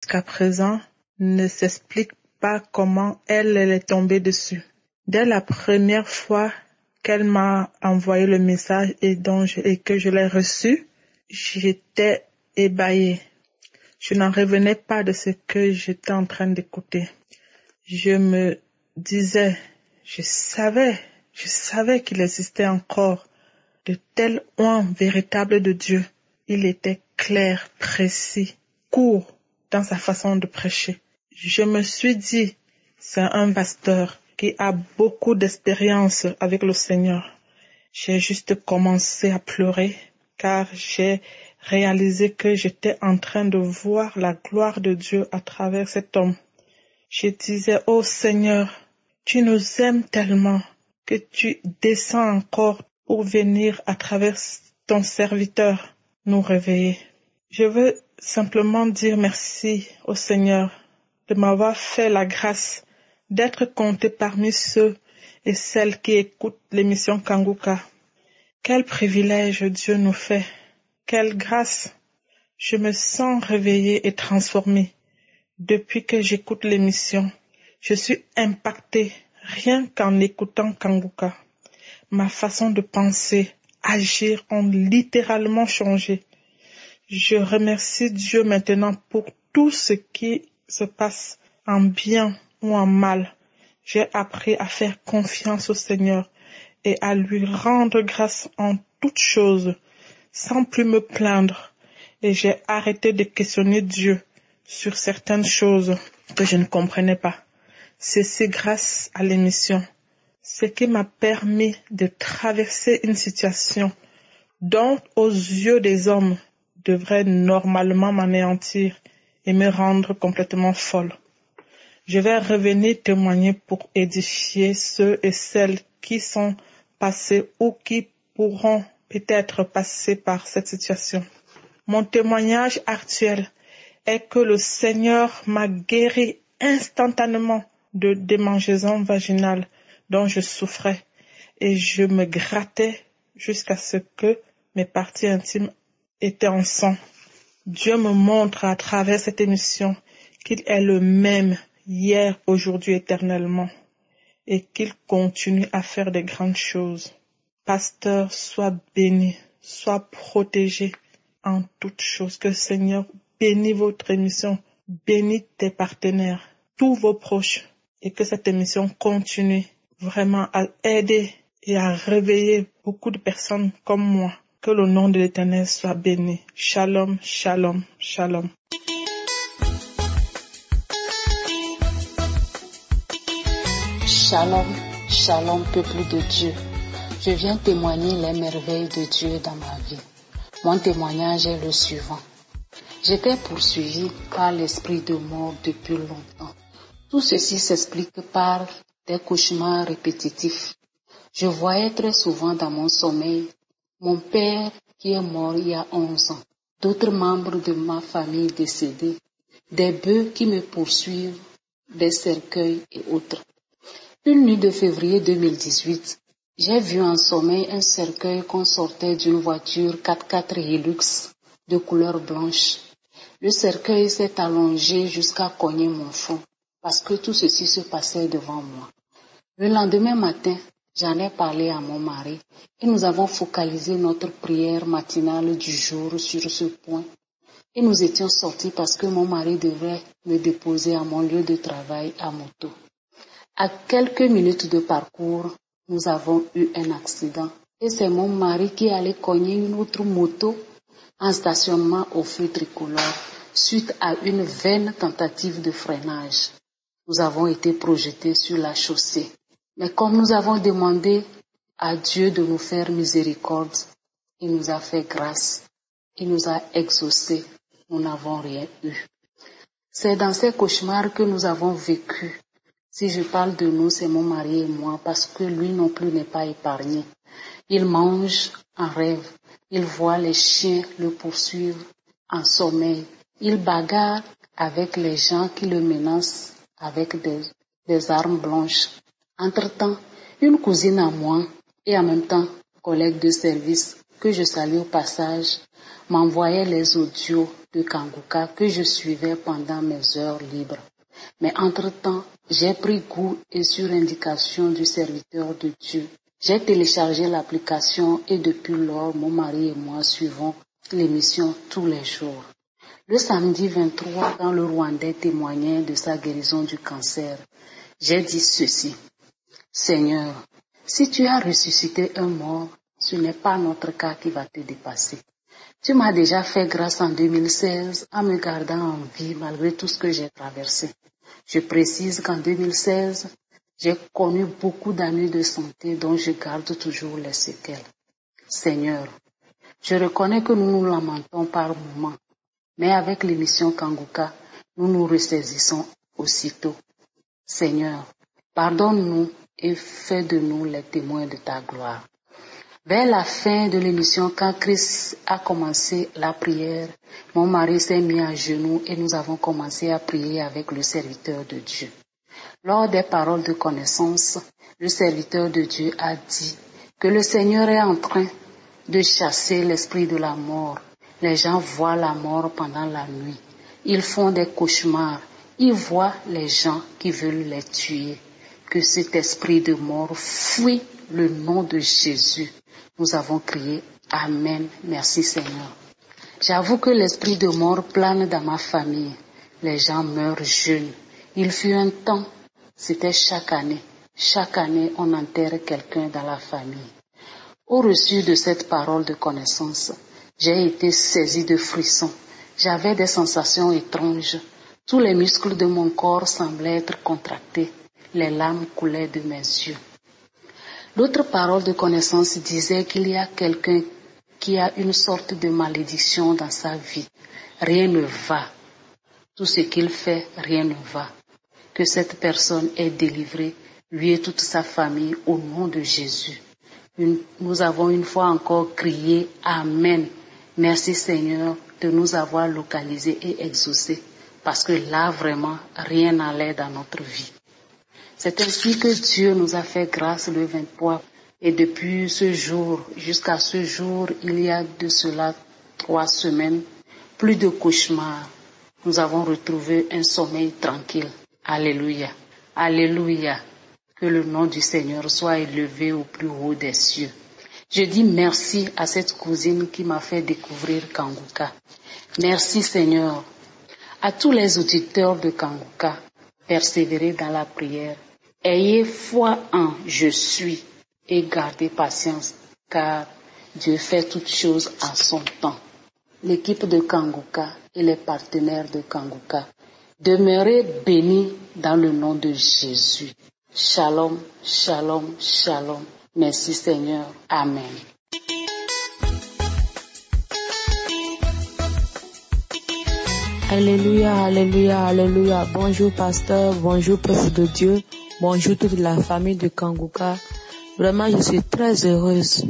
jusqu'à présent ne s'explique pas comment elle est tombée dessus. Dès la première fois qu'elle m'a envoyé le message et que je l'ai reçu, j'étais ébahie. Je n'en revenais pas de ce que j'étais en train d'écouter. Je me disais, je savais qu'il existait encore de tels oins véritables de Dieu. Il était clair, précis, court dans sa façon de prêcher. Je me suis dit, c'est un pasteur qui a beaucoup d'expérience avec le Seigneur. J'ai juste commencé à pleurer car j'ai réalisé que j'étais en train de voir la gloire de Dieu à travers cet homme. Je disais, oh Seigneur, tu nous aimes tellement que tu descends encore pour venir à travers ton serviteur nous réveiller. Je veux simplement dire merci au Seigneur de m'avoir fait la grâce d'être compté parmi ceux et celles qui écoutent l'émission Kanguka. Quel privilège Dieu nous fait. Quelle grâce. Je me sens réveillée et transformée. Depuis que j'écoute l'émission, je suis impactée rien qu'en écoutant Kanguka. Ma façon de penser, agir ont littéralement changé. Je remercie Dieu maintenant pour tout ce qui se passe en bien ou en mal. J'ai appris à faire confiance au Seigneur et à lui rendre grâce en toutes choses, sans plus me plaindre. Et j'ai arrêté de questionner Dieu sur certaines choses que je ne comprenais pas. C'est grâce à l'émission, ce qui m'a permis de traverser une situation dont, aux yeux des hommes, devrait normalement m'anéantir et me rendre complètement folle. Je vais revenir témoigner pour édifier ceux et celles qui sont passés ou qui pourront peut-être passer par cette situation. Mon témoignage actuel est que le Seigneur m'a guéri instantanément de démangeaisons vaginales dont je souffrais et je me grattais jusqu'à ce que mes parties intimes étaient en sang. Dieu me montre à travers cette émission qu'il est le même hier, aujourd'hui, éternellement et qu'il continue à faire de grandes choses. Pasteur, sois béni, sois protégé en toutes choses. Que le Seigneur bénisse votre émission, bénisse tes partenaires, tous vos proches, et que cette émission continue vraiment à aider et à réveiller beaucoup de personnes comme moi. Que le nom de l'Éternel soit béni. Shalom, shalom, shalom. Shalom, shalom, peuple de Dieu. Je viens témoigner les merveilles de Dieu dans ma vie. Mon témoignage est le suivant. J'étais poursuivi par l'esprit de mort depuis longtemps. Tout ceci s'explique par des cauchemars répétitifs. Je voyais très souvent dans mon sommeil mon père qui est mort il y a 11 ans, d'autres membres de ma famille décédés, des bœufs qui me poursuivent, des cercueils et autres. Une nuit de février 2018, j'ai vu en sommeil un cercueil qu'on sortait d'une voiture 4x4 Hilux de couleur blanche. Le cercueil s'est allongé jusqu'à cogner mon front parce que tout ceci se passait devant moi. Le lendemain matin, j'en ai parlé à mon mari et nous avons focalisé notre prière matinale du jour sur ce point. Et nous étions sortis parce que mon mari devrait me déposer à mon lieu de travail à moto. À quelques minutes de parcours, nous avons eu un accident et c'est mon mari qui allait cogner une autre moto en stationnement au feu tricolore suite à une vaine tentative de freinage. Nous avons été projetés sur la chaussée. Mais comme nous avons demandé à Dieu de nous faire miséricorde, il nous a fait grâce, il nous a exaucés, nous n'avons rien eu. C'est dans ces cauchemars que nous avons vécu. Si je parle de nous, c'est mon mari et moi, parce que lui non plus n'est pas épargné. Il mange en rêve, il voit les chiens le poursuivre en sommeil. Il bagarre avec les gens qui le menacent avec des armes blanches. Entre-temps, une cousine à moi et en même temps collègue de service que je salue au passage m'envoyait les audios de Kanguka que je suivais pendant mes heures libres. Mais entre-temps, j'ai pris goût et sur indication du serviteur de Dieu, j'ai téléchargé l'application et depuis lors, mon mari et moi suivons l'émission tous les jours. Le samedi 23, quand le Rwandais témoignait de sa guérison du cancer, j'ai dit ceci. Seigneur, si tu as ressuscité un mort, ce n'est pas notre cas qui va te dépasser. Tu m'as déjà fait grâce en 2016 en me gardant en vie malgré tout ce que j'ai traversé. Je précise qu'en 2016, j'ai connu beaucoup d'années de santé dont je garde toujours les séquelles. Seigneur, je reconnais que nous nous lamentons par moments, mais avec l'émission Kanguka, nous nous ressaisissons aussitôt. Seigneur, pardonne-nous et fais de nous les témoins de ta gloire. Vers la fin de l'émission, quand Chris a commencé la prière, mon mari s'est mis à genoux et nous avons commencé à prier avec le serviteur de Dieu. Lors des paroles de connaissance, le serviteur de Dieu a dit que le Seigneur est en train de chasser l'esprit de la mort. Les gens voient la mort pendant la nuit. Ils font des cauchemars. Ils voient les gens qui veulent les tuer. Que cet esprit de mort fuit le nom de Jésus. Nous avons crié Amen. Merci Seigneur. J'avoue que l'esprit de mort plane dans ma famille. Les gens meurent jeunes. Il fut un temps, c'était chaque année. Chaque année, on enterre quelqu'un dans la famille. Au reçu de cette parole de connaissance, j'ai été saisie de frissons. J'avais des sensations étranges. Tous les muscles de mon corps semblaient être contractés. Les larmes coulaient de mes yeux. L'autre parole de connaissance disait qu'il y a quelqu'un qui a une sorte de malédiction dans sa vie. Rien ne va. Tout ce qu'il fait, rien ne va. Que cette personne est délivrée, lui et toute sa famille, au nom de Jésus. Nous avons une fois encore crié Amen. Merci Seigneur de nous avoir localisés et exaucés. Parce que là, vraiment, rien n'allait dans notre vie. C'est ainsi que Dieu nous a fait grâce le 23. Et depuis ce jour, jusqu'à ce jour, il y a de cela 3 semaines, plus de cauchemars. Nous avons retrouvé un sommeil tranquille. Alléluia. Alléluia. Que le nom du Seigneur soit élevé au plus haut des cieux. Je dis merci à cette cousine qui m'a fait découvrir Kanguka. Merci Seigneur. À tous les auditeurs de Kanguka, persévérez dans la prière. Ayez foi en je suis et gardez patience, car Dieu fait toutes choses en son temps. L'équipe de Kanguka et les partenaires de Kanguka, demeurez bénis dans le nom de Jésus. Shalom, shalom, shalom. Merci Seigneur. Amen. Alléluia, alléluia, alléluia. Bonjour pasteur, bonjour peuple de Dieu, bonjour toute la famille de Kanguka. Vraiment, je suis très heureuse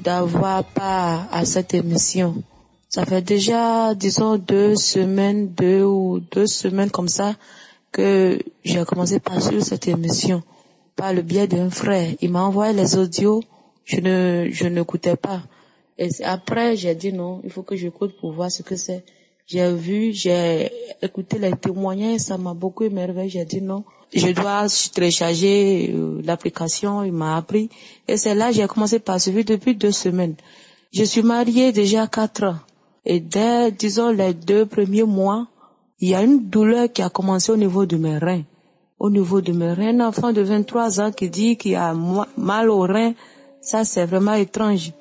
d'avoir part à cette émission. Ça fait déjà, disons, 2 semaines comme ça que j'ai commencé par suivre cette émission par le biais d'un frère. Il m'a envoyé les audios, je n'écoutais pas. Et après, j'ai dit non, il faut que j'écoute pour voir ce que c'est. J'ai écouté les témoignages, ça m'a beaucoup émerveillé. J'ai dit non, je dois télécharger l'application, il m'a appris. Et c'est là que j'ai commencé par suivre depuis 2 semaines. Je suis mariée déjà 4 ans. Et dès, disons, les 2 premiers mois, il y a une douleur qui a commencé au niveau de mes reins. Un enfant de 23 ans qui dit qu'il a mal aux reins, ça c'est vraiment étrange.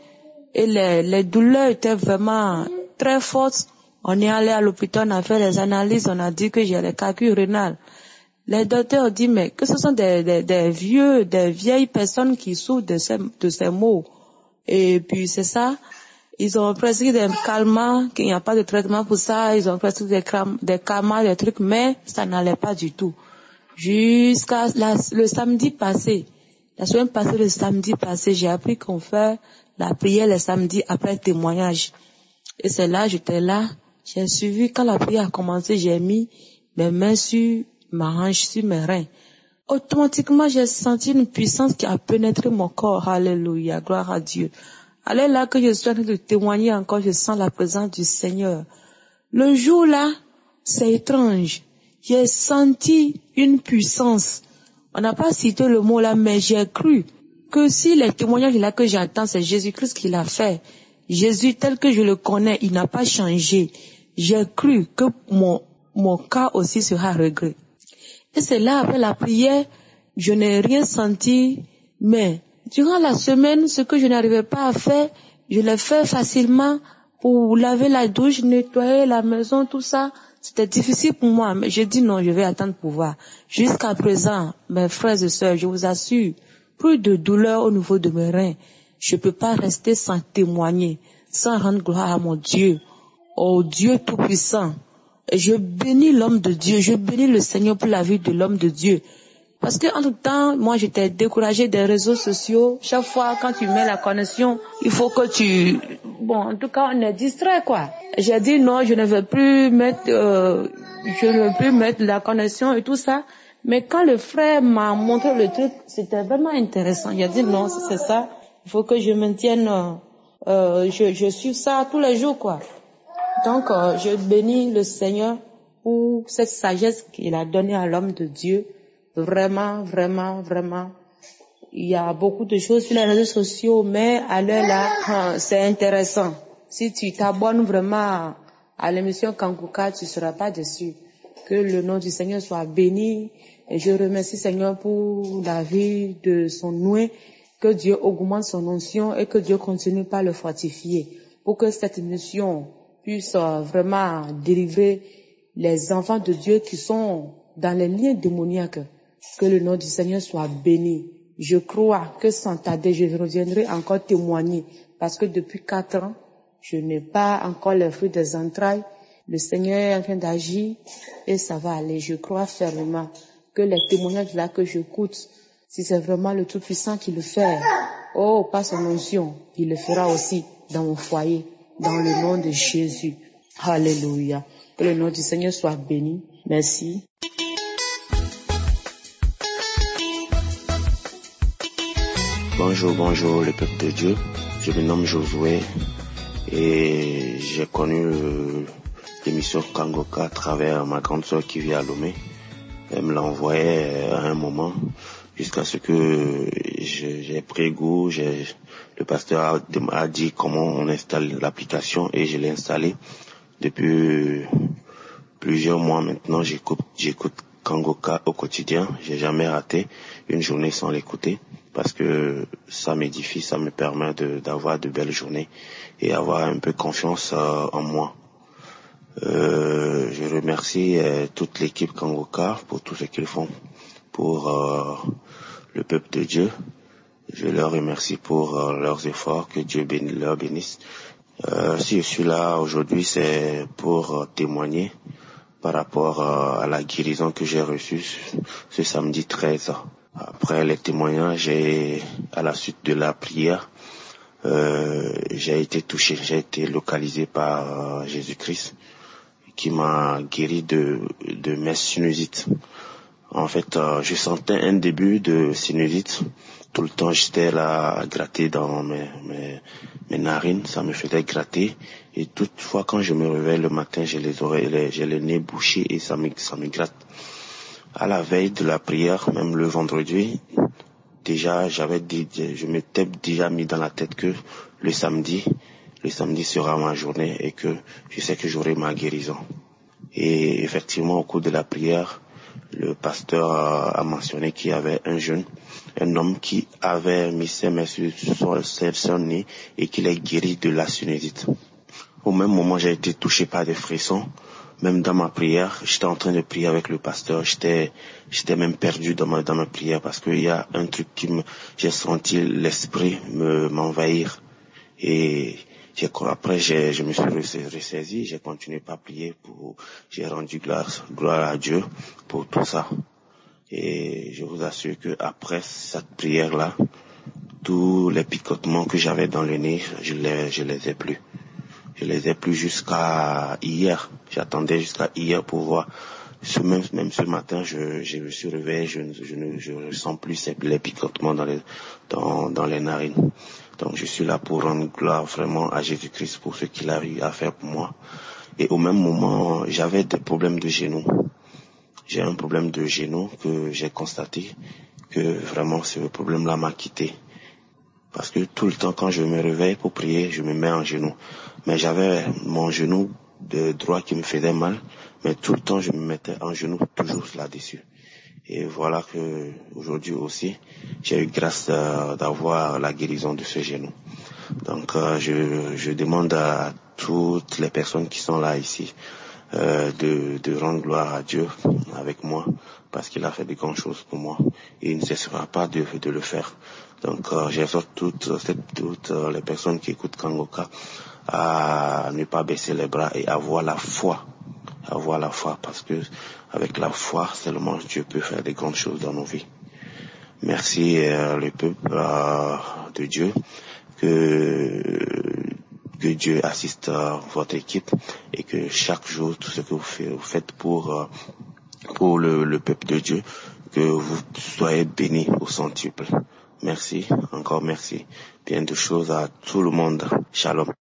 Et les douleurs étaient vraiment très fortes. On est allé à l'hôpital, on a fait les analyses, on a dit que j'ai les calculs rénales. Les docteurs ont dit, mais que ce sont des vieilles personnes qui souffrent de ces maux. Et puis c'est ça, ils ont prescrit des calmants, qu'il n'y a pas de traitement pour ça, ils ont prescrit des calmants, des trucs, mais ça n'allait pas du tout. Jusqu'à le samedi passé, la semaine passée, le samedi passé, j'ai appris qu'on fait la prière le samedi après le témoignage. Et c'est là, j'étais là, j'ai suivi. Quand la prière a commencé, j'ai mis mes mains sur ma hanche, sur mes reins. Automatiquement, j'ai senti une puissance qui a pénétré mon corps. Alléluia, gloire à Dieu. Alors là que je suis en train de témoigner encore, je sens la présence du Seigneur. Le jour là, c'est étrange. J'ai senti une puissance. On n'a pas cité le mot là, mais j'ai cru que si les témoignages là que j'entends, c'est Jésus-Christ qui l'a fait. Jésus tel que je le connais, il n'a pas changé. J'ai cru que mon cas aussi sera réglé. Et c'est là, après la prière, je n'ai rien senti, mais durant la semaine, ce que je n'arrivais pas à faire, je l'ai fait facilement pour laver la douche, nettoyer la maison, tout ça. C'était difficile pour moi, mais j'ai dit non, je vais attendre pour voir. Jusqu'à présent, mes frères et sœurs, je vous assure, plus de douleur au niveau de mes reins. Je ne peux pas rester sans témoigner, sans rendre gloire à mon Dieu, au Dieu Tout-Puissant. Et je bénis l'homme de Dieu, je bénis le Seigneur pour la vie de l'homme de Dieu. Parce que entre temps, moi j'étais découragée des réseaux sociaux. Chaque fois quand tu mets la connexion, il faut que en tout cas on est distrait quoi. J'ai dit non, je ne vais plus mettre la connexion et tout ça. Mais quand le frère m'a montré le truc, c'était vraiment intéressant. J'ai dit non, c'est ça, il faut que je maintienne, je suis ça tous les jours quoi. Donc je bénis le Seigneur pour cette sagesse qu'il a donnée à l'homme de Dieu. Vraiment, vraiment, vraiment. Il y a beaucoup de choses sur les réseaux sociaux, mais à l'heure là, c'est intéressant. Si tu t'abonnes vraiment à l'émission Kanguka, tu ne seras pas déçu. Que le nom du Seigneur soit béni. Et je remercie Seigneur pour la vie de son noué. Que Dieu augmente son onction et que Dieu continue par le fortifier. Pour que cette émission puisse vraiment délivrer les enfants de Dieu qui sont dans les liens démoniaques. Que le nom du Seigneur soit béni. Je crois que sans tarder, je reviendrai encore témoigner. Parce que depuis 4 ans, je n'ai pas encore les fruits des entrailles. Le Seigneur est en train d'agir et ça va aller. Je crois fermement que les témoignages là que j'écoute, si c'est vraiment le Tout-Puissant qui le fait, par son onction, il le fera aussi dans mon foyer, dans le nom de Jésus. Alléluia. Que le nom du Seigneur soit béni. Merci. Bonjour le peuple de Dieu. Je me nomme Josué et j'ai connu l'émission Kangoka à travers ma grande soeur qui vit à Lomé. Elle me l'a envoyé à un moment jusqu'à ce que j'ai pris goût. Le pasteur a dit comment on installe l'application et je l'ai installée. Depuis plusieurs mois maintenant, j'écoute Kangoka au quotidien. J'ai jamais raté une journée sans l'écouter parce que ça m'édifie, ça me permet d'avoir de belles journées et avoir un peu confiance en moi. Je remercie toute l'équipe Kangoka pour tout ce qu'ils font pour le peuple de Dieu. Je leur remercie pour leurs efforts, que Dieu leur bénisse. Si je suis là aujourd'hui, c'est pour témoigner par rapport à la guérison que j'ai reçue ce samedi 13. Après les témoignages et à la suite de la prière, j'ai été touché, j'ai été localisé par Jésus-Christ qui m'a guéri de mes sinusites. En fait, je sentais un début de sinusite. Tout le temps, j'étais là à gratter dans mes narines, ça me faisait gratter. Et toutefois, quand je me réveille le matin, j'ai le nez bouché et ça me gratte. À la veille de la prière, même le vendredi, déjà, je m'étais déjà mis dans la tête que le samedi sera ma journée et que je sais que j'aurai ma guérison. Et effectivement, au cours de la prière, le pasteur a mentionné qu'il y avait un homme qui avait mis ses mains sur son nez et qu'il est guéri de la sinusite. Au même moment, j'ai été touché par des frissons. Même dans ma prière, j'étais en train de prier avec le pasteur, j'étais même perdu dans ma prière parce qu'il y a un truc j'ai senti l'esprit m'envahir. Et après, je me suis ressaisi, j'ai continué par prier j'ai rendu gloire à Dieu pour tout ça. Et je vous assure que après cette prière-là, tous les picotements que j'avais dans le nez, je les ai plus. Je les ai plus jusqu'à hier. J'attendais jusqu'à hier pour voir Même ce matin, je me suis réveillé, je ne sens plus les picotements dans les narines. Donc je suis là pour rendre gloire vraiment à Jésus-Christ pour ce qu'il a eu à faire pour moi. Et au même moment, j'avais des problèmes de genoux. J'ai un problème de genoux que j'ai constaté que vraiment ce problème-là m'a quitté. Parce que tout le temps quand je me réveille pour prier, je me mets en genoux. Mais j'avais mon genou de droit qui me faisait mal, mais tout le temps je me mettais en genoux toujours là-dessus. Et voilà que aujourd'hui aussi, j'ai eu grâce d'avoir la guérison de ce genou. Donc je demande à toutes les personnes qui sont là ici de rendre gloire à Dieu avec moi, parce qu'il a fait de grandes choses pour moi et il ne cessera pas de le faire. Donc j'exhorte toutes les personnes qui écoutent Kangoka à ne pas baisser les bras et avoir la foi, parce que avec la foi seulement Dieu peut faire de grandes choses dans nos vies. Merci le peuple de Dieu, que Dieu assiste votre équipe et que chaque jour tout ce que vous faites pour le peuple de Dieu, que vous soyez bénis au centuple. Merci, encore merci. Bien de choses à tout le monde. Shalom.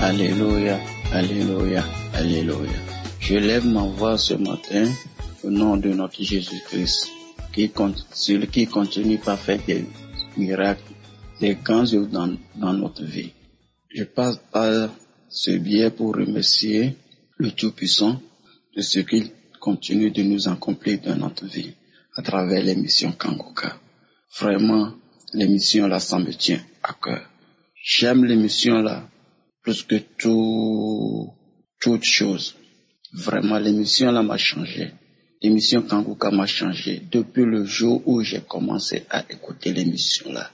Alléluia, alléluia, alléluia. Je lève ma voix ce matin au nom de notre Jésus-Christ, qui continue par faire des miracles, des grands œuvres dans notre vie. Je passe par ce biais pour remercier le Tout-Puissant de ce qu'il continue de nous accomplir dans notre vie à travers l'émission Kangoka. Vraiment, l'émission-là, ça me tient à cœur. J'aime l'émission-là plus que toute chose. Vraiment, l'émission-là m'a changé. L'émission Kangoka m'a changé depuis le jour où j'ai commencé à écouter l'émission-là.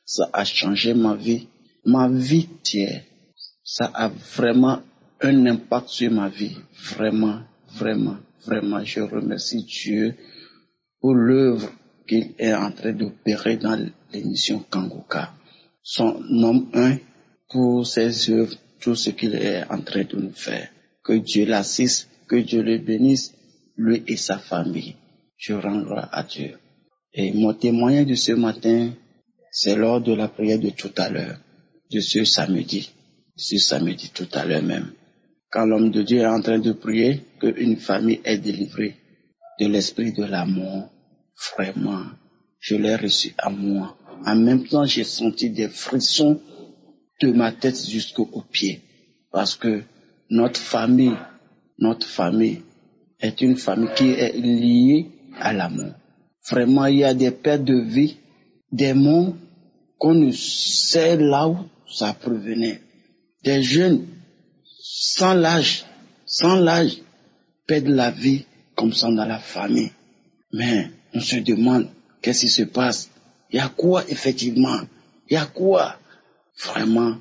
Ça a changé ma vie entière. Ça a vraiment un impact sur ma vie. Vraiment, vraiment, vraiment, je remercie Dieu pour l'œuvre qu'il est en train d'opérer dans l'émission Kangoka. Son nom 1 pour ses œuvres, tout ce qu'il est en train de nous faire. Que Dieu l'assiste, que Dieu le bénisse, lui et sa famille. Je rends gloire à Dieu. Et mon témoignage de ce matin, c'est lors de la prière de tout à l'heure, de ce samedi tout à l'heure même. Quand l'homme de Dieu est en train de prier, qu'une famille est délivrée de l'esprit de la mort, vraiment, je l'ai reçu à moi. En même temps, j'ai senti des frissons de ma tête jusqu'aux pieds. Parce que notre famille est une famille qui est liée à la mort. Vraiment, il y a des pertes de vie, des morts qu'on ne sait là où ça provenait. Des jeunes sans l'âge, perdent la vie comme ça dans la famille. Mais on se demande, qu'est-ce qui se passe? Il y a quoi effectivement? Il y a quoi? Vraiment,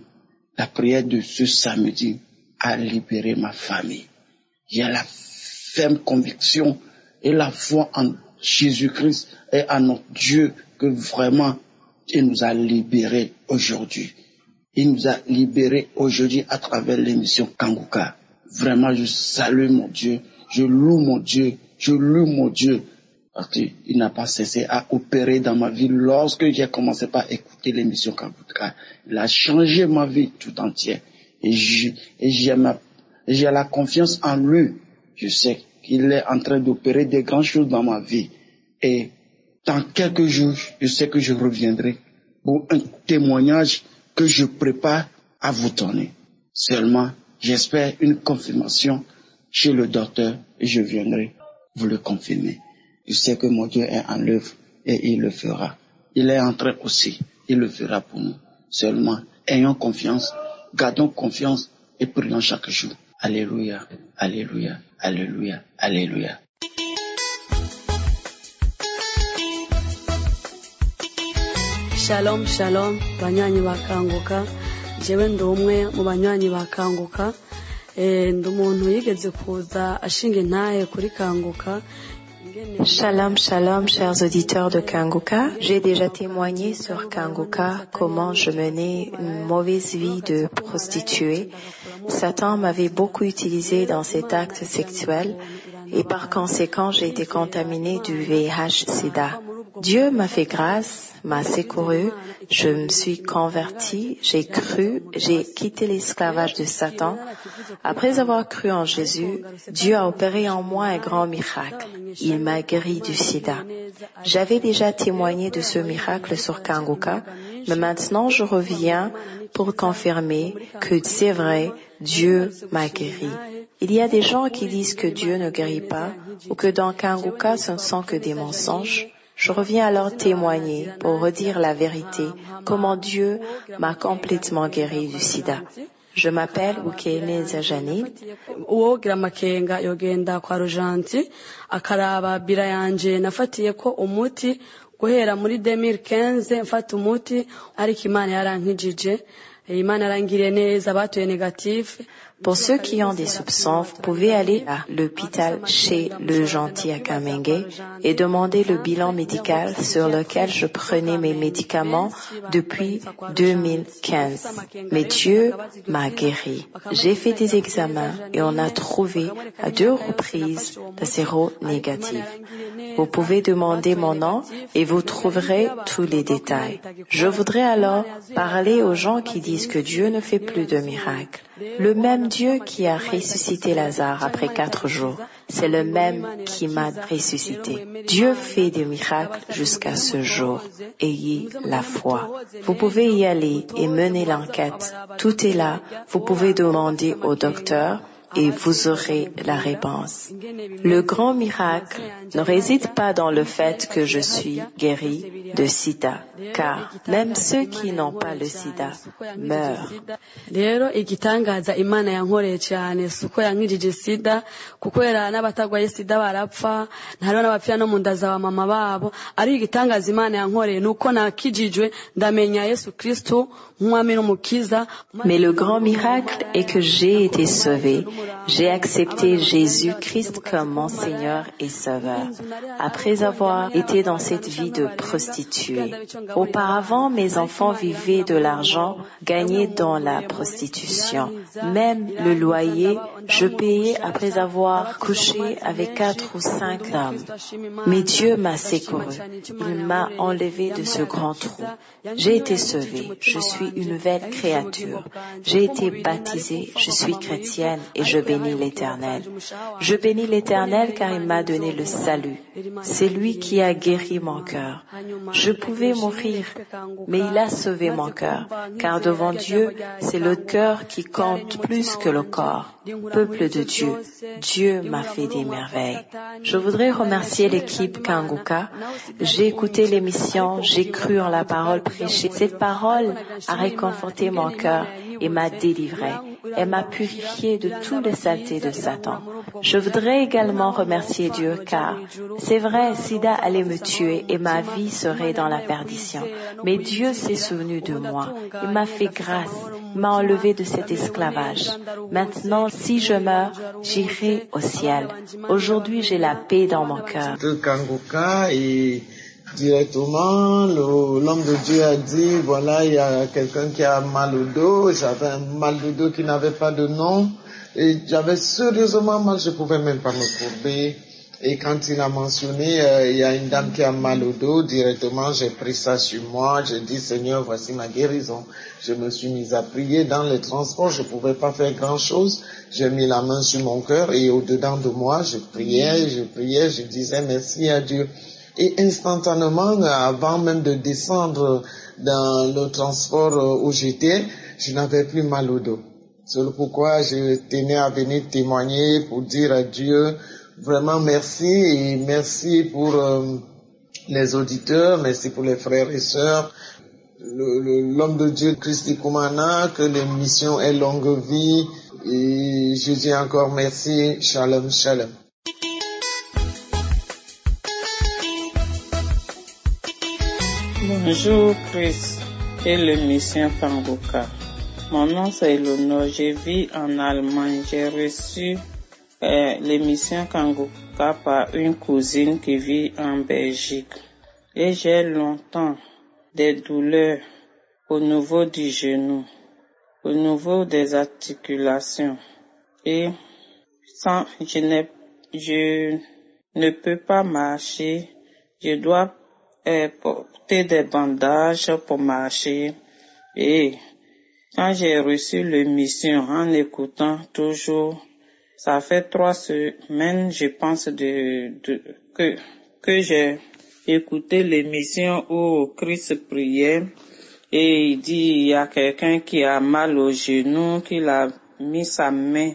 la prière de ce samedi a libéré ma famille. Il y a la ferme conviction et la foi en Jésus-Christ et en notre Dieu que vraiment il nous a libérés aujourd'hui. Il nous a libérés aujourd'hui à travers l'émission Kangoka. Vraiment, je salue mon Dieu, je loue mon Dieu, parce qu'il n'a pas cessé à opérer dans ma vie lorsque j'ai commencé par écouter l'émission Kangoka. Il a changé ma vie tout entière. Et j'ai la confiance en lui. Je sais qu'il est en train d'opérer des grandes choses dans ma vie. Et dans quelques jours, je sais que je reviendrai pour un témoignage que je prépare à vous donner. Seulement, j'espère une confirmation chez le docteur et je viendrai vous le confirmer. Je sais que mon Dieu est en œuvre et il le fera. Il est en train aussi, il le fera pour nous. Seulement, ayons confiance, gardons confiance et prions chaque jour. Alléluia, alléluia, alléluia, alléluia. Shalom, shalom, banywanyi ba Kangoka. Jewe ndi umwe mu banywanyi ba Kangoka. Ndi umuntu yigeze kuza ashinga intahe kuri Kangoka. Shalom, shalom, chers auditeurs de Kanguka. J'ai déjà témoigné sur Kanguka comment je menais une mauvaise vie de prostituée. Satan m'avait beaucoup utilisé dans cet acte sexuel et par conséquent j'ai été contaminée du VIH/SIDA. Dieu m'a fait grâce, m'a secouru, je me suis convertie, j'ai cru, j'ai quitté l'esclavage de Satan. Après avoir cru en Jésus, Dieu a opéré en moi un grand miracle. Il m'a guéri du sida. J'avais déjà témoigné de ce miracle sur Kanguka, mais maintenant je reviens pour confirmer que c'est vrai, Dieu m'a guéri. Il y a des gens qui disent que Dieu ne guérit pas ou que dans Kanguka ce ne sont que des mensonges. Je reviens alors témoigner pour redire la vérité, comment Dieu m'a complètement guéri du sida. Je m'appelle Ukeneza Janine. Uwogira amakenga yogenda kwa Rujanti akaraba bira yanje nafatiyeko umuti guhera muri 2015 mfata umuti ariko Imana yarankijije. Imana yarangiriye neza batuye négatif. Pour ceux qui ont des soupçons, vous pouvez aller à l'hôpital chez le Gentil à Kamenge et demander le bilan médical sur lequel je prenais mes médicaments depuis 2015. Mais Dieu m'a guéri. J'ai fait des examens et on a trouvé à 2 reprises le séronégatif. Vous pouvez demander mon nom et vous trouverez tous les détails. Je voudrais alors parler aux gens qui disent que Dieu ne fait plus de miracles. Le même Dieu qui a ressuscité Lazare après 4 jours, c'est le même qui m'a ressuscité. Dieu fait des miracles jusqu'à ce jour. Ayez la foi. Vous pouvez y aller et mener l'enquête. Tout est là. Vous pouvez demander au docteur et vous aurez la réponse. Le grand miracle ne réside pas dans le fait que je suis guéri de sida, car même ceux qui n'ont pas le sida meurent. Rero igitangaza Imana yankoreye cyane suko yankijije sida kuko era n'abatagwaye sida barapfa ntariho n'abapfira no mu nda za mama babo ari igitangaza Imana yankoreye nuko nakijijwe ndamenya Yesu Kristo mwami n'umukiza. Mais le grand miracle est que j'ai été sauvé. J'ai accepté Jésus-Christ comme mon Seigneur et Sauveur, après avoir été dans cette vie de prostituée. Auparavant, mes enfants vivaient de l'argent gagné dans la prostitution. Même le loyer, je payais après avoir couché avec 4 ou 5 hommes. Mais Dieu m'a secouru. Il m'a enlevé de ce grand trou. J'ai été sauvée. Je suis une nouvelle créature. J'ai été baptisée. Je suis chrétienne et je bénis l'Éternel. Je bénis l'Éternel car il m'a donné le salut. C'est lui qui a guéri mon cœur. Je pouvais mourir, mais il a sauvé mon cœur, car devant Dieu, c'est le cœur qui compte plus que le corps. Peuple de Dieu, Dieu m'a fait des merveilles. Je voudrais remercier l'équipe Kanguka. J'ai écouté l'émission, j'ai cru en la parole prêchée. Cette parole a réconforté mon cœur et m'a délivré. Elle m'a purifié de toutes les saletés de Satan. Je voudrais également remercier Dieu car c'est vrai, Sida allait me tuer et ma vie serait dans la perdition. Mais Dieu s'est souvenu de moi. Il m'a fait grâce. Il m'a enlevé de cet esclavage. Maintenant, si je meurs, j'irai au ciel. Aujourd'hui, j'ai la paix dans mon cœur. Directement, l'homme de Dieu a dit, voilà, il y a quelqu'un qui a mal au dos. J'avais un mal de dos qui n'avait pas de nom. Et j'avais sérieusement mal, je pouvais même pas me courber. Et quand il a mentionné, il y a une dame qui a mal au dos, directement, j'ai pris ça sur moi. J'ai dit, Seigneur, voici ma guérison. Je me suis mis à prier dans les transports. Je pouvais pas faire grand chose. J'ai mis la main sur mon cœur et au-dedans de moi, je priais, je disais merci à Dieu. Et instantanément, avant même de descendre dans le transport où j'étais, je n'avais plus mal au dos. C'est pourquoi je tenais à venir témoigner pour dire à Dieu vraiment merci et merci pour les auditeurs, merci pour les frères et sœurs. L'homme de Dieu, Christy Koumana, que l'émission ait longue vie et je dis encore merci. Shalom, shalom. Bonjour Chris et l'émission Kanguka. Mon nom c'est Eleonore, je vis en Allemagne. J'ai reçu l'émission Kangoka par une cousine qui vit en Belgique. Et j'ai longtemps des douleurs au niveau du genou, au niveau des articulations. Et je ne peux pas marcher. Je dois porter des bandages pour marcher. Et quand j'ai reçu l'émission en écoutant toujours, ça fait 3 semaines, je pense, que j'ai écouté l'émission où Christ priait et il dit il y a quelqu'un qui a mal au genou, qu'il a mis sa main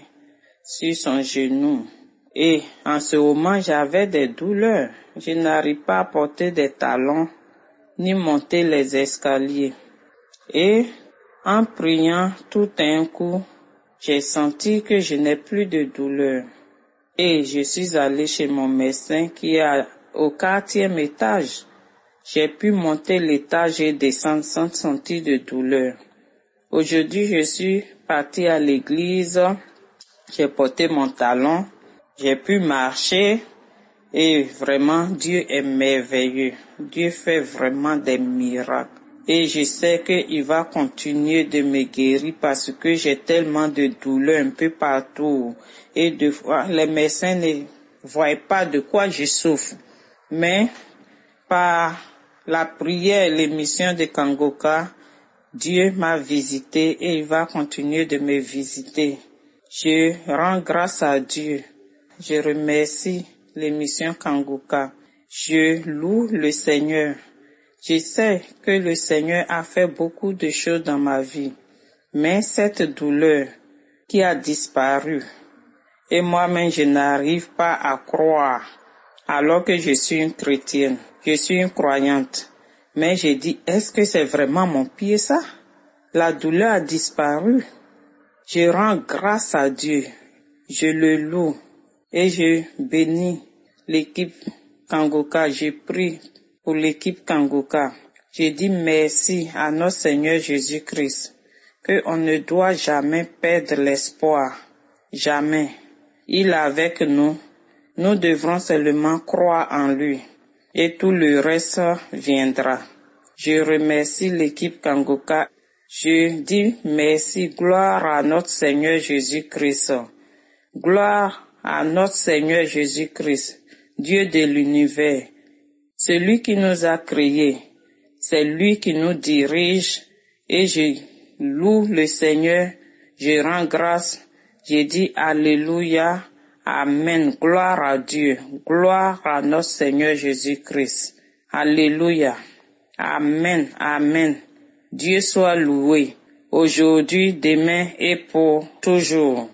sur son genou. Et en ce moment, j'avais des douleurs. Je n'arrive pas à porter des talons ni monter les escaliers. Et en priant tout d'un coup, j'ai senti que je n'ai plus de douleur. Et je suis allée chez mon médecin qui est au 4e étage. J'ai pu monter l'étage et descendre sans sentir de douleur. Aujourd'hui, je suis partie à l'église. J'ai porté mon talon. J'ai pu marcher. Et vraiment, Dieu est merveilleux. Dieu fait vraiment des miracles. Et je sais qu'il va continuer de me guérir parce que j'ai tellement de douleurs un peu partout. Et de fois, les médecins ne voient pas de quoi je souffre. Mais par la prière, l'émission de Kangoka, Dieu m'a visité et il va continuer de me visiter. Je rends grâce à Dieu. Je remercie l'émission Kangoka. Je loue le Seigneur. Je sais que le Seigneur a fait beaucoup de choses dans ma vie, mais cette douleur qui a disparu, et moi-même je n'arrive pas à croire, alors que je suis une chrétienne, je suis une croyante, mais j'ai dit, est-ce que c'est vraiment mon pied ça? La douleur a disparu. Je rends grâce à Dieu, je le loue et je bénis l'équipe Kangoka, je prie pour l'équipe Kangoka. Je dis merci à notre Seigneur Jésus-Christ, qu'on ne doit jamais perdre l'espoir, jamais. Il est avec nous, nous devrons seulement croire en lui, et tout le reste viendra. Je remercie l'équipe Kangoka, je dis merci, gloire à notre Seigneur Jésus-Christ, gloire à notre Seigneur Jésus-Christ, Dieu de l'univers. Celui qui nous a créés, c'est lui qui nous dirige et je loue le Seigneur, je rends grâce, je dis Alléluia, Amen, gloire à Dieu, gloire à notre Seigneur Jésus-Christ. Alléluia, Amen, Amen. Dieu soit loué, aujourd'hui, demain et pour toujours.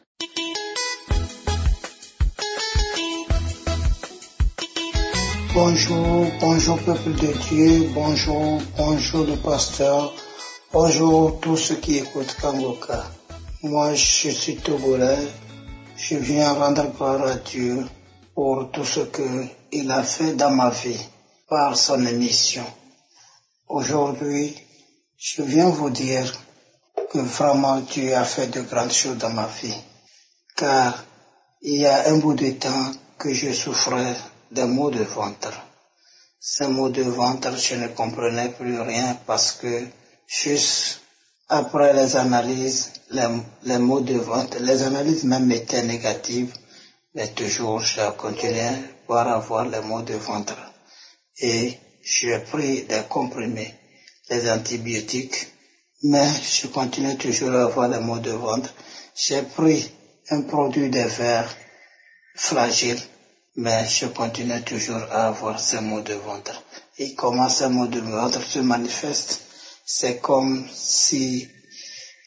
Bonjour, bonjour peuple de Dieu, bonjour, bonjour le pasteur, bonjour tous ceux qui écoutent Kangoka. Moi je suis togolais, je viens rendre gloire à Dieu pour tout ce qu'il a fait dans ma vie par son émission. Aujourd'hui, je viens vous dire que vraiment Dieu a fait de grandes choses dans ma vie, car il y a un bout de temps que je souffrais des maux de ventre. Ces maux de ventre, je ne comprenais plus rien parce que juste après les analyses, les maux de ventre, les analyses même étaient négatives, mais toujours je continuais par avoir les maux de ventre. Et j'ai pris des comprimés, des antibiotiques, mais je continuais toujours à avoir les maux de ventre. J'ai pris un produit de verre fragile, mais je continue toujours à avoir ces maux de ventre. Et comment ces maux de ventre se manifestent? C'est comme si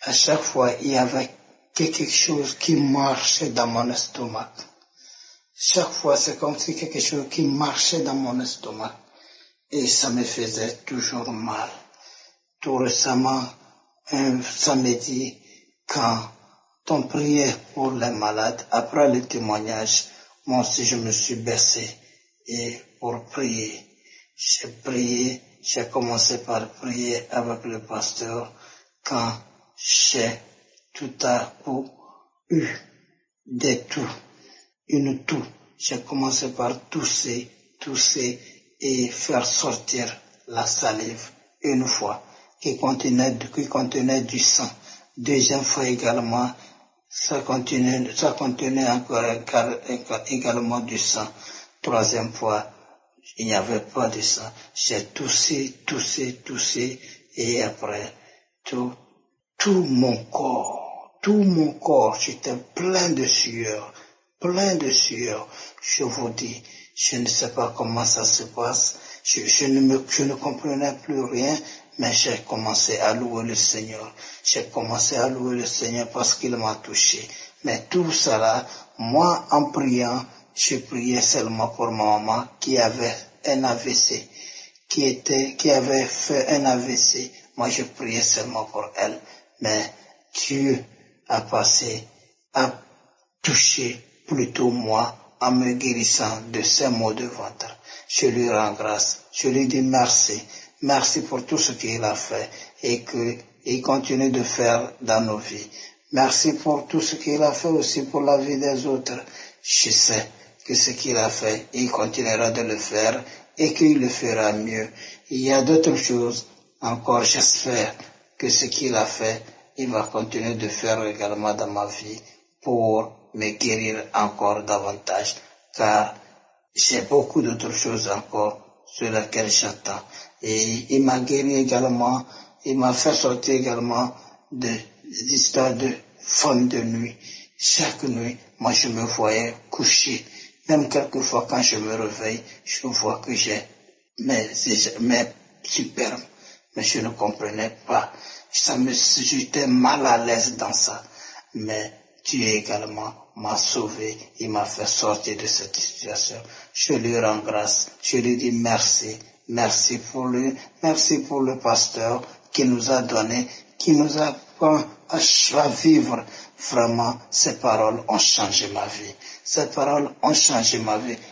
à chaque fois il y avait quelque chose qui marchait dans mon estomac. Chaque fois c'est comme si quelque chose qui marchait dans mon estomac. Et ça me faisait toujours mal. Tout récemment, un samedi, quand on priait pour les malades, après le témoignage, moi aussi je me suis baissé et pour prier. J'ai prié, j'ai commencé par prier avec le pasteur quand j'ai tout à coup eu des toux. une toux. J'ai commencé par tousser et faire sortir la salive une fois qui contenait du sang. Deuxième fois également, ça contenait encore également du sang. Troisième fois, il n'y avait pas de sang. J'ai toussé et après tout mon corps, j'étais plein de sueur. Je vous dis, je ne sais pas comment ça se passe. Je ne comprenais plus rien, mais j'ai commencé à louer le Seigneur. Parce qu'il m'a touché. Mais tout cela, moi, en priant, je priais seulement pour ma maman qui avait un AVC, qui avait fait un AVC. Moi, je priais seulement pour elle. Mais Dieu a touché plutôt moi en me guérissant de ces maux de ventre. Je lui rends grâce. Je lui dis merci. Merci pour tout ce qu'il a fait et qu'il continue de faire dans nos vies. Merci pour tout ce qu'il a fait aussi pour la vie des autres. Je sais que ce qu'il a fait, il continuera de le faire et qu'il le fera mieux. Il y a d'autres choses encore, j'espère que ce qu'il a fait, il va continuer de faire également dans ma vie pour me guérir encore davantage, car j'ai beaucoup d'autres choses encore sur lesquelles j'attends. Et il m'a guéri également, il m'a fait sortir également des histoires de femmes de nuit. Chaque nuit, moi je me voyais coucher. Même quelquefois quand je me réveille, je vois que j'ai mes superbes, mais je ne comprenais pas. J'étais mal à l'aise dans ça. Mais Dieu également m'a sauvé, il m'a fait sortir de cette situation. Je lui rends grâce, je lui dis merci. Merci pour le pasteur qui nous a donné, qui nous a à vivre. Vraiment, ces paroles ont changé ma vie.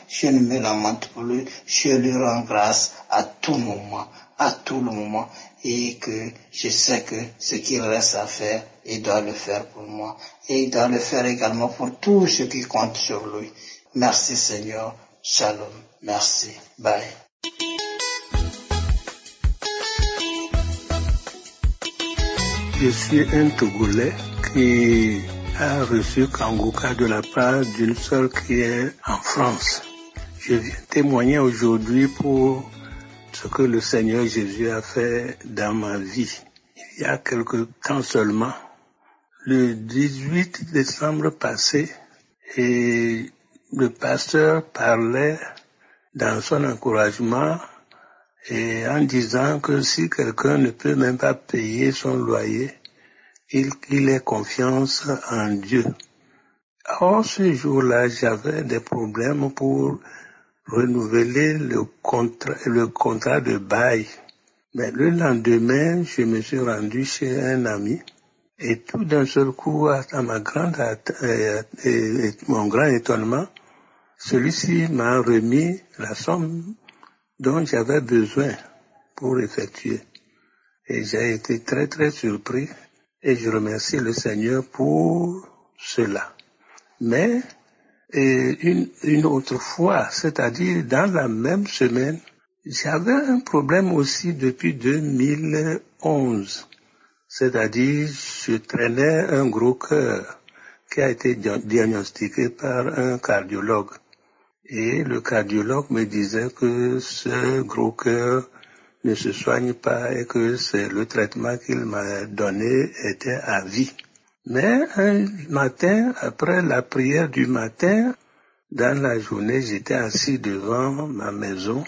Je ne me lamente plus, je lui rends grâce à tout le moment, et que je sais que ce qu'il reste à faire, il doit le faire pour moi, et il doit le faire également pour tous ceux qui comptent sur lui. Merci Seigneur, shalom, merci, bye. Je suis un Togolais qui a reçu Kangoka de la part d'une sœur qui est en France. Je viens témoigner aujourd'hui pour ce que le Seigneur Jésus a fait dans ma vie. Il y a quelque temps seulement, le 18 décembre passé, et le pasteur parlait dans son encouragement et en disant que si quelqu'un ne peut même pas payer son loyer, il ait confiance en Dieu. Or, ce jour-là, j'avais des problèmes pour renouveler le contrat de bail. Mais le lendemain, je me suis rendu chez un ami et tout d'un seul coup, à mon grand étonnement, celui-ci m'a remis la somme dont j'avais besoin pour effectuer. Et j'ai été très très surpris et je remercie le Seigneur pour cela. Mais une autre fois, c'est-à-dire dans la même semaine, j'avais un problème aussi depuis 2011. C'est-à-dire, je traînais un gros cœur qui a été diagnostiqué par un cardiologue. Et le cardiologue me disait que ce gros cœur ne se soigne pas et que c'est le traitement qu'il m'a donné était à vie. Mais un matin, après la prière du matin, dans la journée, j'étais assis devant ma maison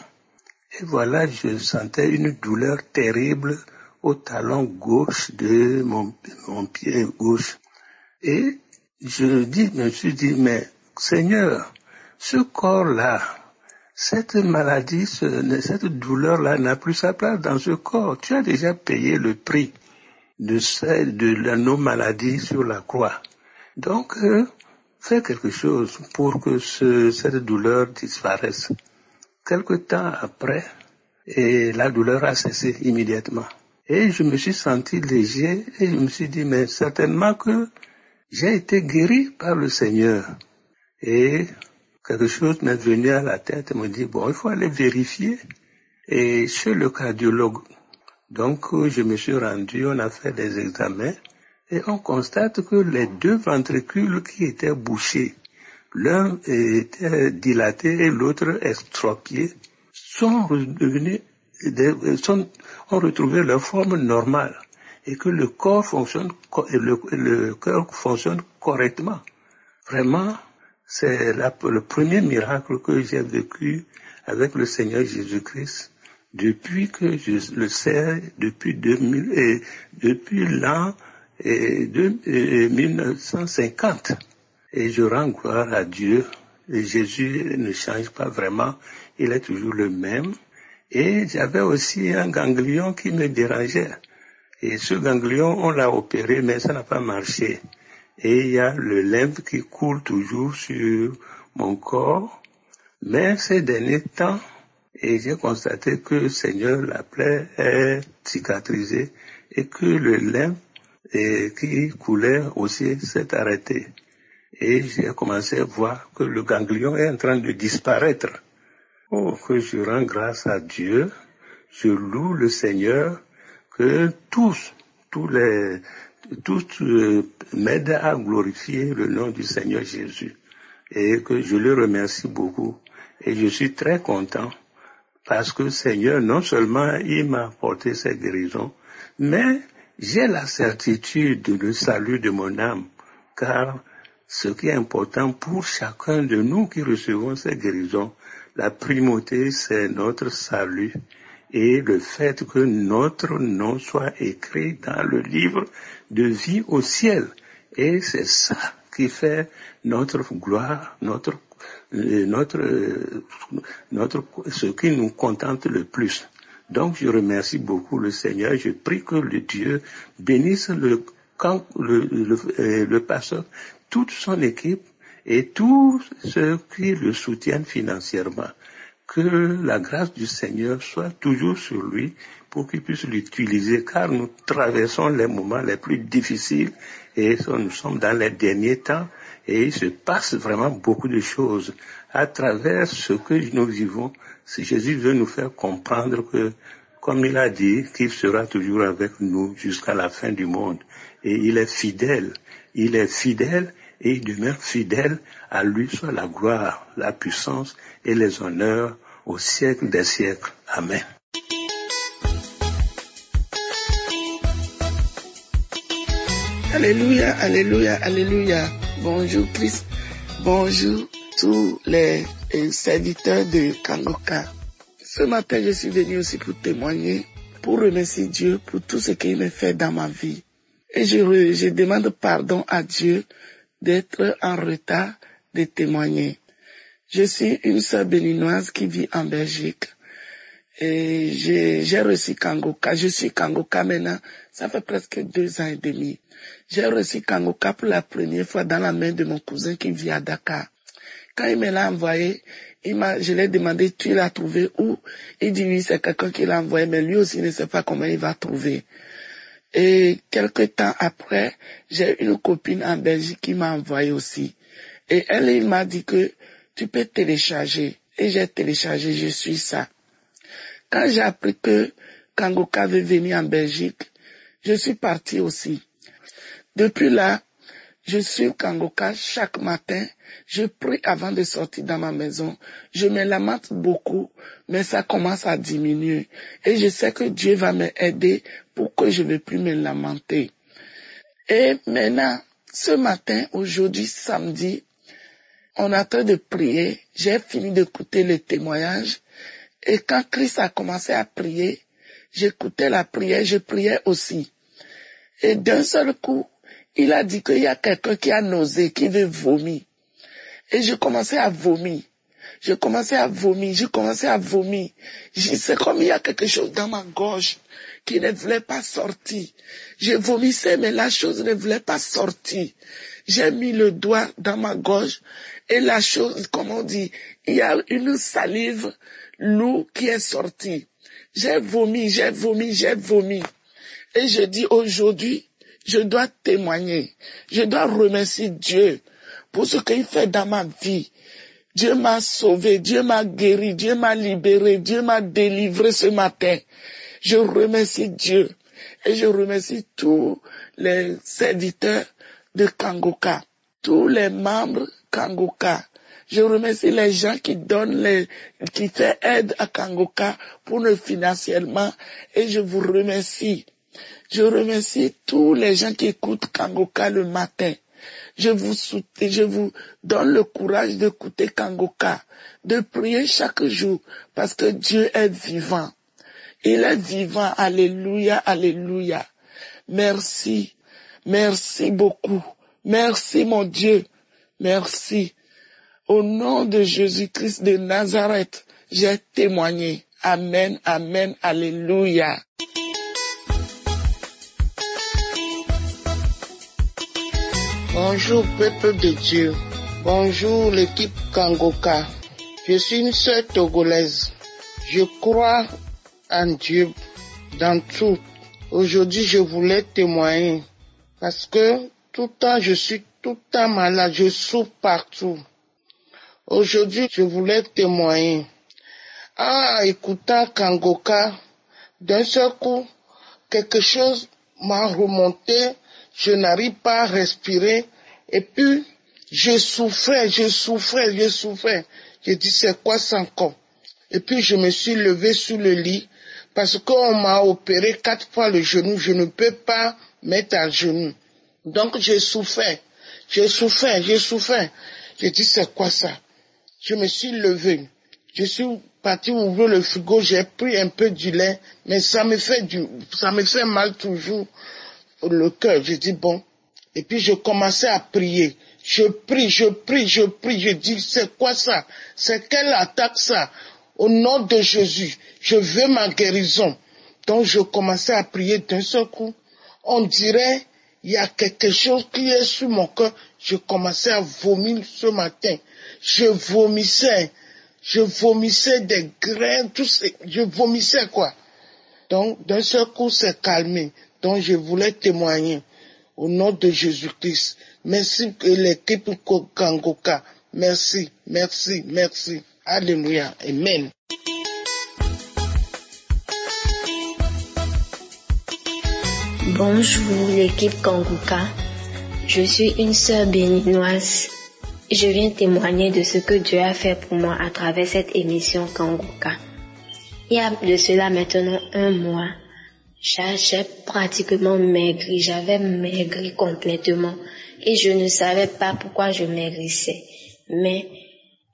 et voilà, je sentais une douleur terrible au talon gauche de mon pied gauche. Et je me suis dit, mais Seigneur, ce corps-là, cette maladie, cette douleur-là n'a plus sa place dans ce corps. Tu as déjà payé le prix de nos maladies sur la croix. Donc, fais quelque chose pour que cette douleur disparaisse. Quelque temps après, et la douleur a cessé immédiatement. Et je me suis senti léger et je me suis dit, mais certainement que j'ai été guéri par le Seigneur. Et quelque chose m'est venu à la tête et me dit, bon, il faut aller vérifier. Et chez le cardiologue, donc je me suis rendu, on a fait des examens et on constate que les 2 ventricules qui étaient bouchés, l'un était dilaté et l'autre estropié, ont retrouvé leur forme normale et que le corps fonctionne, le cœur fonctionne correctement. Vraiment, c'est le premier miracle que j'ai vécu avec le Seigneur Jésus-Christ depuis que je le sais, depuis l'an 1950. Et je rends gloire à Dieu. Et Jésus ne change pas vraiment, il est toujours le même. Et j'avais aussi un ganglion qui me dérangeait. Et ce ganglion, on l'a opéré, mais ça n'a pas marché. Et il y a le lymphe qui coule toujours sur mon corps. Mais ces derniers temps, et j'ai constaté que le Seigneur, la plaie est cicatrisée et que le lymphe qui coulait aussi s'est arrêté. Et j'ai commencé à voir que le ganglion est en train de disparaître. Oh, que je rends grâce à Dieu, je loue le Seigneur, que tous m'aident à glorifier le nom du Seigneur Jésus. Et que je le remercie beaucoup. Et je suis très content parce que le Seigneur, non seulement il m'a apporté cette guérison, mais j'ai la certitude du salut de mon âme, car ce qui est important pour chacun de nous qui recevons cette guérison, la primauté, c'est notre salut et le fait que notre nom soit écrit dans le livre de vie au ciel. Et c'est ça qui fait notre gloire, ce qui nous contente le plus. Donc je remercie beaucoup le Seigneur. Je prie que le Dieu bénisse le pasteur, toute son équipe et tous ceux qui le soutiennent financièrement. Que la grâce du Seigneur soit toujours sur lui pour qu'il puisse l'utiliser, car nous traversons les moments les plus difficiles et nous sommes dans les derniers temps et il se passe vraiment beaucoup de choses. À travers ce que nous vivons, Jésus veut nous faire comprendre que, comme il a dit, qu'il sera toujours avec nous jusqu'à la fin du monde. Et il est fidèle et il demeure fidèle. À lui soit la gloire, la puissance et les honneurs au siècle des siècles. Amen. Alléluia, alléluia, alléluia. Bonjour Christ, bonjour tous les serviteurs de Kangoka. Ce matin, je suis venu aussi pour témoigner, pour remercier Dieu pour tout ce qu'il m'a fait dans ma vie. Et je demande pardon à Dieu d'être en retard de témoigner. Je suis une sœur béninoise qui vit en Belgique. Et j'ai reçu Kangoka. Je suis Kangoka maintenant. Ça fait presque 2 ans et demi. J'ai reçu Kangoka pour la première fois dans la main de mon cousin qui vit à Dakar. Quand il me l'a envoyé, je l'ai demandé, tu l'as trouvé où? Il dit oui, c'est quelqu'un qui l'a envoyé, mais lui aussi ne sait pas comment il va trouver. Et quelque temps après, j'ai une copine en Belgique qui m'a envoyé aussi. Et elle, il m'a dit que tu peux télécharger. Et j'ai téléchargé, je suis ça. Quand j'ai appris que Kangoka veut venir en Belgique, je suis parti aussi. Depuis là, je suis Kangoka chaque matin. Je prie avant de sortir dans ma maison. Je me lamente beaucoup, mais ça commence à diminuer. Et je sais que Dieu va m'aider pour que je ne vais plus me lamenter. Et maintenant, ce matin, aujourd'hui, samedi, on est en train de prier. J'ai fini d'écouter le témoignage. Et quand Christ a commencé à prier, j'écoutais la prière, je priais aussi. Et d'un seul coup, il a dit qu'il y a quelqu'un qui a nausé, qui veut vomir. Et je commençais à vomir. C'est comme il y a quelque chose dans ma gorge qui ne voulait pas sortir. Je vomissais, mais la chose ne voulait pas sortir. J'ai mis le doigt dans ma gorge et la chose, comme on dit, il y a une salive lourde qui est sortie. J'ai vomi. Et je dis aujourd'hui, je dois témoigner. Je dois remercier Dieu pour ce qu'il fait dans ma vie. Dieu m'a sauvé, Dieu m'a guéri, Dieu m'a libéré, Dieu m'a délivré ce matin. Je remercie Dieu et je remercie tous les serviteurs de Kangoka, tous les membres Kangoka. Je remercie les gens qui donnent qui font aide à Kangoka pour nous financièrement et je vous remercie. Je remercie tous les gens qui écoutent Kangoka le matin. Je vous donne le courage d'écouter Kangoka, de prier chaque jour parce que Dieu est vivant. Il est vivant. Alléluia, alléluia. Merci. Merci beaucoup. Merci mon Dieu. Merci. Au nom de Jésus-Christ de Nazareth, j'ai témoigné. Amen, amen, alléluia. Bonjour peuple de Dieu. Bonjour l'équipe Kangoka. Je suis une sœur togolaise. Je crois en Dieu dans tout. Aujourd'hui, je voulais témoigner parce que tout le temps, je suis tout le temps malade. Je souffre partout. Aujourd'hui, je voulais témoigner. En écoutant Kangoka, d'un seul coup, quelque chose m'a remonté. Je n'arrive pas à respirer. Et puis, je souffrais. J'ai dit, c'est quoi ça encore? Et puis, je me suis levé sur le lit parce qu'on m'a opéré 4 fois le genou. Je ne peux pas mettre à genoux. Donc, je souffrais. J'ai dit, c'est quoi ça? Je me suis levé. Je suis parti ouvrir le frigo. J'ai pris un peu du lait. Mais ça me fait mal toujours. Le cœur, j'ai dit bon. Et puis je commençais à prier. Je prie. Je dis c'est quoi ça? C'est quelle attaque ça? Au nom de Jésus, je veux ma guérison. Donc je commençais à prier d'un seul coup. On dirait il y a quelque chose qui est sur mon cœur. Je commençais à vomir ce matin. Je vomissais des graines, je vomissais quoi. Donc d'un seul coup c'est calmé. Donc je voulais témoigner au nom de Jésus-Christ. Merci l'équipe Kangoka. Merci. Alléluia. Amen. Bonjour l'équipe Kangoka. Je suis une sœur béninoise. Je viens témoigner de ce que Dieu a fait pour moi à travers cette émission Kangoka. Il y a de cela maintenant 1 mois. J'ai pratiquement maigri, j'avais maigri complètement et je ne savais pas pourquoi je maigrissais. Mais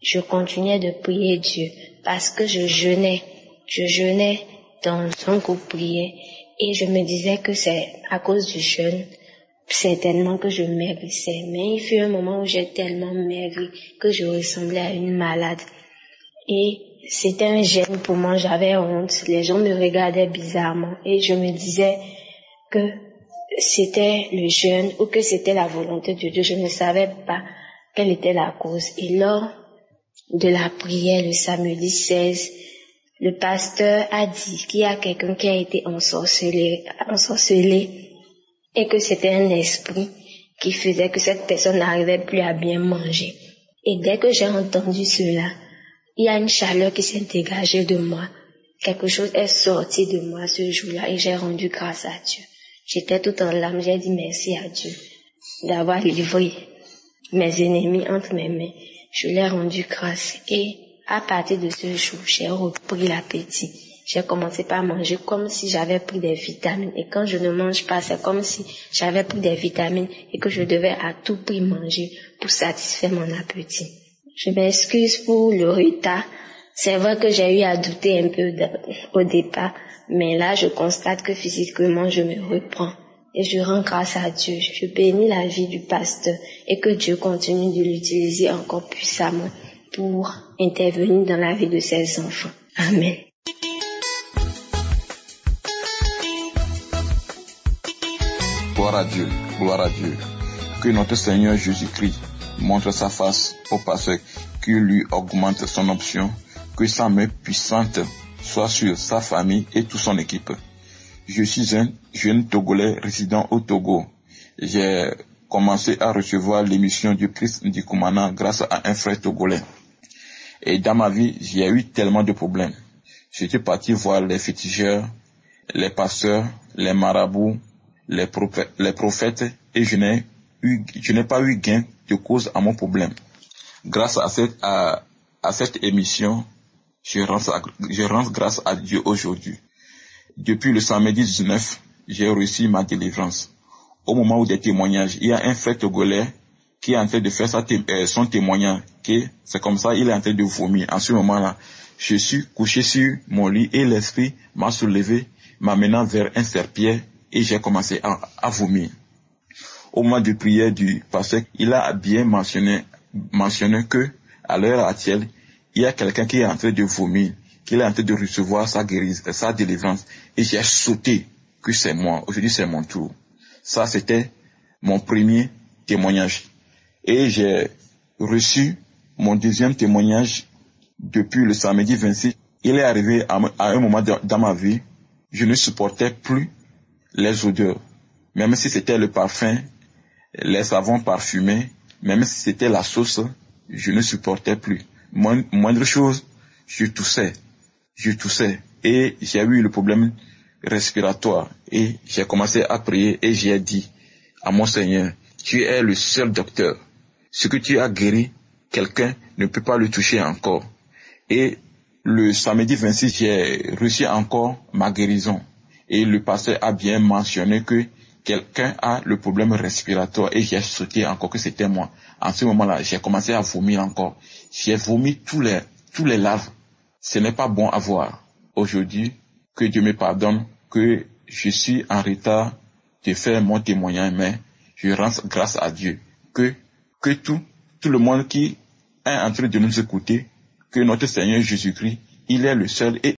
je continuais de prier Dieu parce que je jeûnais dans un groupe prière et je me disais que c'est à cause du jeûne certainement que je maigrissais. Mais il fut un moment où j'ai tellement maigri que je ressemblais à une malade. Et c'était un gêne pour moi, j'avais honte. Les gens me regardaient bizarrement et je me disais que c'était le jeûne ou que c'était la volonté de Dieu. Je ne savais pas quelle était la cause. Et lors de la prière le samedi 16, le pasteur a dit qu'il y a quelqu'un qui a été ensorcelé et que c'était un esprit qui faisait que cette personne n'arrivait plus à bien manger. Et dès que j'ai entendu cela, il y a une chaleur qui s'est dégagée de moi. Quelque chose est sorti de moi ce jour-là et j'ai rendu grâce à Dieu. J'étais tout en larmes, j'ai dit merci à Dieu d'avoir livré mes ennemis entre mes mains. Je l'ai rendu grâce et à partir de ce jour, j'ai repris l'appétit. J'ai commencé par manger comme si j'avais pris des vitamines. Et quand je ne mange pas, c'est comme si j'avais pris des vitamines et que je devais à tout prix manger pour satisfaire mon appétit. Je m'excuse pour le retard. C'est vrai que j'ai eu à douter un peu au départ, mais là je constate que physiquement je me reprends et je rends grâce à Dieu. Je bénis la vie du pasteur et que Dieu continue de l'utiliser encore puissamment pour intervenir dans la vie de ses enfants. Amen. Gloire à Dieu, gloire à Dieu. Que notre Seigneur Jésus-Christ montre sa face au pasteur, qui lui augmente son option, que sa main puissante soit sur sa famille et toute son équipe. Je suis un jeune Togolais résident au Togo. J'ai commencé à recevoir l'émission du Christ Ndikumana grâce à un frère togolais. Et dans ma vie, j'ai eu tellement de problèmes. J'étais parti voir les féticheurs, les pasteurs, les marabouts, les prophètes, et je n'ai pas eu gain de cause à mon problème. Grâce à cette émission, je rends grâce à Dieu aujourd'hui. Depuis le samedi 19, j'ai reçu ma délivrance. Au moment où des témoignages, il y a un frère togolais qui est en train de faire son témoignage. C'est comme ça, il est en train de vomir. En ce moment-là, je suis couché sur mon lit et l'esprit m'a soulevé, m'amenant vers un serpillère et j'ai commencé à vomir. Au moment de prière du pasteur, il a bien mentionné que à l'heure actuelle, il y a quelqu'un qui est en train de vomir, qui est en train de recevoir sa délivrance. Et j'ai sauté que c'est moi. Aujourd'hui, c'est mon tour. Ça, c'était mon premier témoignage. Et j'ai reçu mon deuxième témoignage depuis le samedi 26. Il est arrivé à un moment dans ma vie, je ne supportais plus les odeurs. Même si c'était le parfum, les savons parfumés, même si c'était la sauce, je ne supportais plus. Moindre chose, je toussais. Et j'ai eu le problème respiratoire. Et j'ai commencé à prier et j'ai dit à mon Seigneur, tu es le seul docteur. Ce que tu as guéri, quelqu'un ne peut pas le toucher encore. Et le samedi 26, j'ai reçu encore ma guérison. Et le pasteur a bien mentionné que quelqu'un a le problème respiratoire et j'ai sauté encore que c'était moi. En ce moment-là, j'ai commencé à vomir encore. J'ai vomi tous les larves. Ce n'est pas bon à voir. Aujourd'hui, que Dieu me pardonne, que je suis en retard de faire mon témoignage, mais je rends grâce à Dieu. Que tout le monde qui est en train de nous écouter, que notre Seigneur Jésus-Christ, il est le seul et